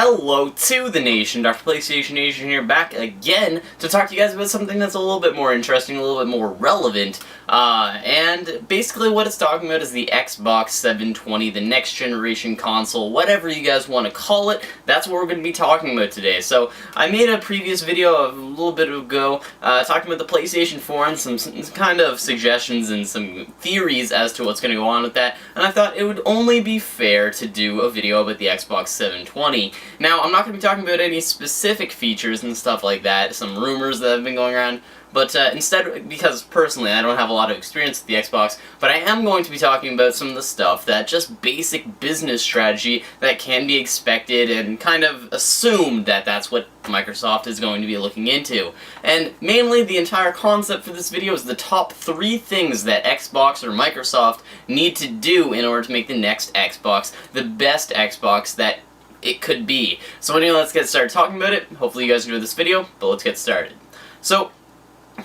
Hello to the nation, Dr. PlayStation Nation here, back again to talk to you guys about something that's a little bit more interesting, a little bit more relevant, and basically what it's talking about is the Xbox 720, the next generation console, whatever you guys want to call it. That's what we're going to be talking about today. So I made a previous video a little bit ago talking about the PlayStation 4 and some kind of suggestions and some theories as to what's going to go on with that, and I thought it would only be fair to do a video about the Xbox 720. Now, I'm not going to be talking about any specific features and stuff like that, some rumors that have been going around, but instead, because personally I don't have a lot of experience with the Xbox, but I am going to be talking about some of the stuff that just basic business strategy that can be expected and kind of assumed that that's what Microsoft is going to be looking into. And mainly the entire concept for this video is the top 3 things that Xbox or Microsoft need to do in order to make the next Xbox the best Xbox that it could be. So anyway, let's get started talking about it. Hopefully you guys enjoyed this video, but let's get started. So,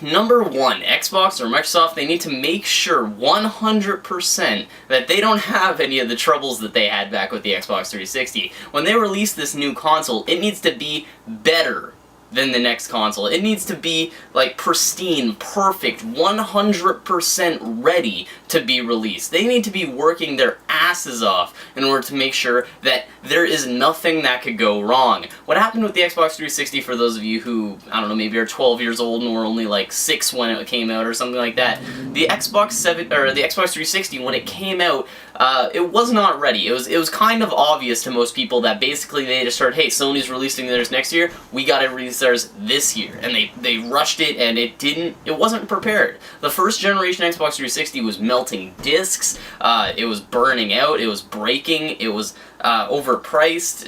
number 1, Xbox or Microsoft, they need to make sure 100% that they don't have any of the troubles that they had back with the Xbox 360. When they release this new console, it needs to be better than the next console. It needs to be like pristine, perfect, 100% ready to be released. They need to be working their asses off in order to make sure that there is nothing that could go wrong. What happened with the Xbox 360, for those of you who, I don't know, maybe are 12 years old and were only like 6 when it came out or something like that, the Xbox 360, when it came out, it was not ready. It was kind of obvious to most people that basically they just heard, hey, Sony's releasing theirs next year, we gotta release ours this year. And they rushed it, and it wasn't prepared. The first generation Xbox 360 was melting discs, it was burning out, it was breaking, it was overpriced,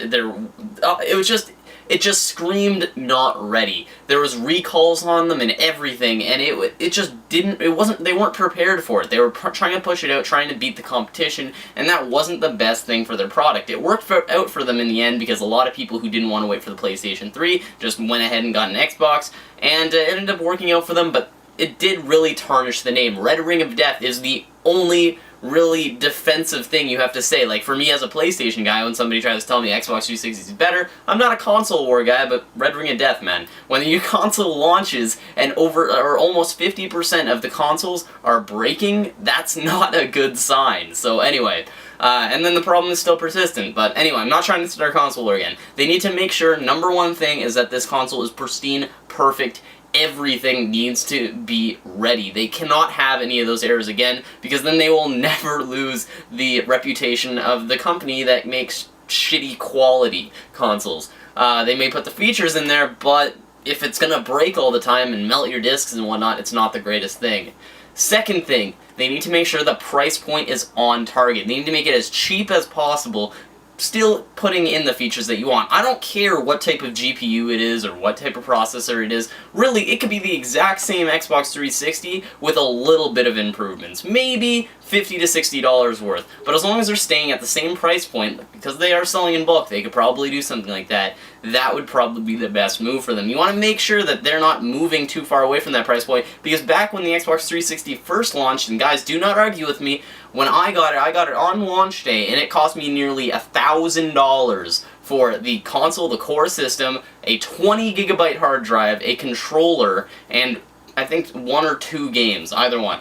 it just screamed not ready. There was recalls on them and everything, and they weren't prepared for it. They were trying to push it out, trying to beat the competition, and that wasn't the best thing for their product. It worked out for them in the end because a lot of people who didn't want to wait for the PlayStation 3 just went ahead and got an Xbox, and it ended up working out for them, but it did really tarnish the name. Red Ring of Death is the only really defensive thing you have to say. Like, for me as a PlayStation guy, when somebody tries to tell me Xbox 360 is better, I'm not a console war guy, but Red Ring of Death, man. When your console launches and almost 50% of the consoles are breaking, that's not a good sign. So anyway, and then the problem is still persistent, but anyway, I'm not trying to start a console war again. They need to make sure, number 1 thing is that this console is pristine, perfect. Everything needs to be ready. They cannot have any of those errors again, because then they will never lose the reputation of the company that makes shitty quality consoles. They may put the features in there, but if it's gonna break all the time and melt your discs and whatnot, it's not the greatest thing. Second thing, they need to make sure the price point is on target. They need to make it as cheap as possible, still putting in the features that you want. I don't care what type of GPU it is or what type of processor it is. Really, it could be the exact same Xbox 360 with a little bit of improvements. Maybe $50 to $60 worth. But as long as they're staying at the same price point, because they are selling in bulk, they could probably do something like that. That would probably be the best move for them. You want to make sure that they're not moving too far away from that price point, because back when the Xbox 360 first launched, and guys, do not argue with me, when I got it on launch day, and it cost me nearly $1,000 for the console, the core system, a 20GB hard drive, a controller, and I think 1 or 2 games, either one.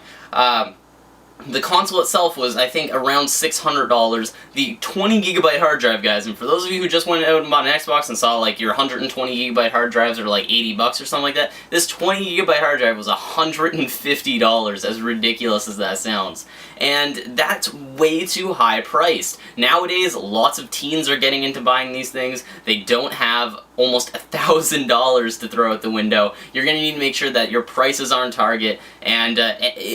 The console itself was, I think, around $600. The 20GB hard drive, guys, and for those of you who just went out and bought an Xbox and saw, like, your 120GB hard drives are like $80 or something like that, this 20GB hard drive was $150, as ridiculous as that sounds. And that's way too high priced. Nowadays, lots of teens are getting into buying these things. They don't have almost $1,000 to throw out the window. You're going to need to make sure that your prices are on target, and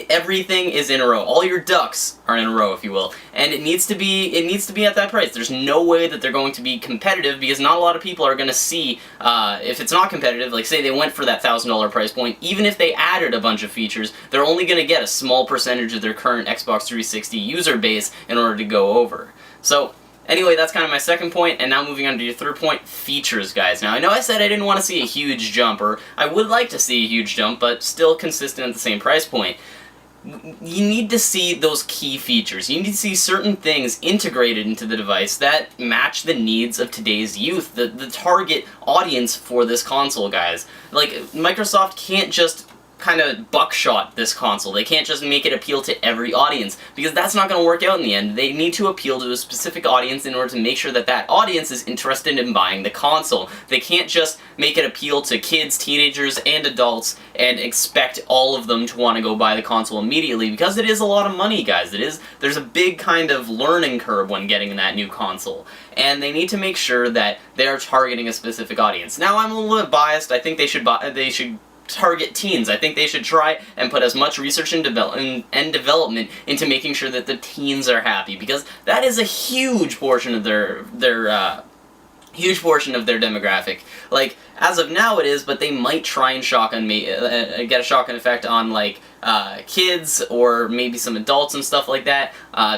everything is in a row. All your ducks are in a row, if you will. And it needs to be at that price. There's no way that they're going to be competitive, because not a lot of people are going to see, if it's not competitive, like say they went for that $1,000 price point, even if they added a bunch of features, they're only going to get a small percentage of their current Xbox 360 user base in order to go over. So, anyway, that's kind of my second point, and now moving on to your third point, features, guys. Now, I know I said I didn't want to see a huge jump, or I would like to see a huge jump, but still consistent at the same price point. you need to see those key features. You need to see certain things integrated into the device that match the needs of today's youth, the target audience for this console, guys. Like, Microsoft can't just kind of buckshot this console. They can't just make it appeal to every audience, because that's not going to work out in the end. They need to appeal to a specific audience in order to make sure that that audience is interested in buying the console. They can't just make it appeal to kids, teenagers, and adults and expect all of them to want to go buy the console immediately, because it is a lot of money, guys. There's a big kind of learning curve when getting that new console, and they need to make sure that they're targeting a specific audience. Now, I'm a little bit biased. I think they should target teens. I think they should try and put as much research and development into making sure that the teens are happy, because that is a huge portion of their demographic. Like, as of now it is, but they might try and get a shotgun effect on, like, kids or maybe some adults and stuff like that.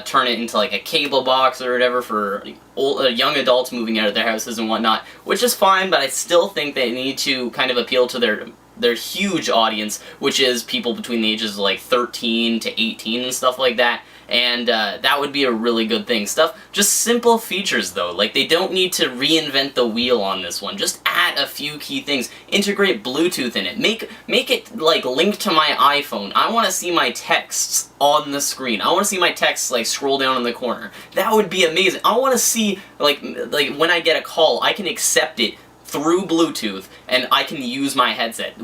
Turn it into like a cable box or whatever for young adults moving out of their houses and whatnot, which is fine, but I still think they need to kind of appeal to their huge audience, which is people between the ages of like 13 to 18 and stuff like that. And that would be a really good thing. Just simple features though. Like, they don't need to reinvent the wheel on this one. Just add a few key things. Integrate Bluetooth in it. Make it like linked to my iPhone. I want to see my texts on the screen. I want to see my texts like scroll down in the corner. That would be amazing. I want to see like when I get a call, I can accept it through Bluetooth and I can use my headset.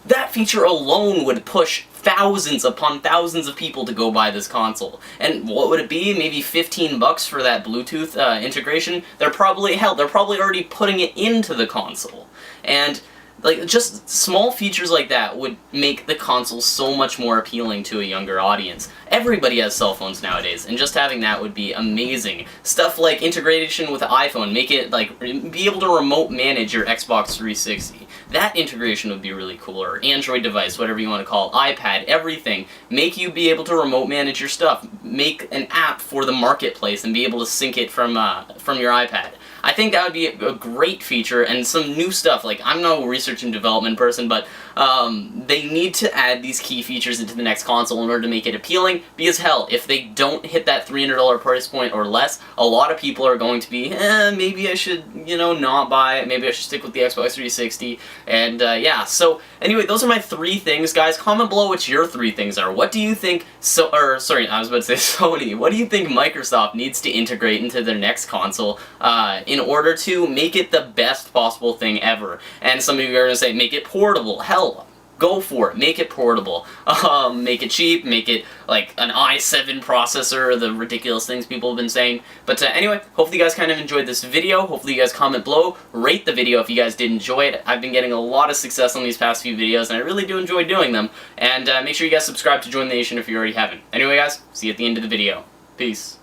That feature alone would push thousands upon thousands of people to go buy this console. And what would it be? Maybe $15 for that Bluetooth integration? They're probably already putting it into the console. And like, just small features like that would make the console so much more appealing to a younger audience. Everybody has cell phones nowadays, and just having that would be amazing. Stuff like integration with the iPhone, make it like be able to remote manage your Xbox 360. That integration would be really cool, or Android device, whatever you want to call it, iPad, everything. Make you be able to remote manage your stuff. Make an app for the marketplace and be able to sync it from your iPad. I think that would be a great feature, and some new stuff. Like, I'm no research and development person, but they need to add these key features into the next console in order to make it appealing, because hell, if they don't hit that $300 price point or less, a lot of people are going to be, maybe I should, not buy it, maybe I should stick with the Xbox 360, and yeah, so anyway, those are my 3 things, guys. Comment below what your 3 things are. What do you think, sorry, I was about to say Sony, what do you think Microsoft needs to integrate into their next console, in order to make it the best possible thing ever? And some of you are going to say, make it portable. Hell, go for it. Make it portable. Make it cheap. Make it like an i7 processor, the ridiculous things people have been saying. But anyway, hopefully you guys kind of enjoyed this video. Hopefully you guys comment below. Rate the video if you guys did enjoy it. I've been getting a lot of success on these past few videos, and I really do enjoy doing them. And make sure you guys subscribe to Join the Nation if you already haven't. Anyway, guys, see you at the end of the video. Peace.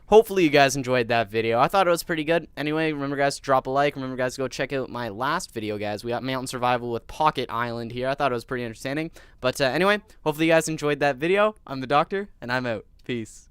Hopefully you guys enjoyed that video. I thought it was pretty good. Anyway, remember guys to drop a like. Remember guys to go check out my last video, guys. We got Mountain Survival with Pocket Island here. I thought it was pretty entertaining. But anyway, hopefully you guys enjoyed that video. I'm the Doctor, and I'm out. Peace.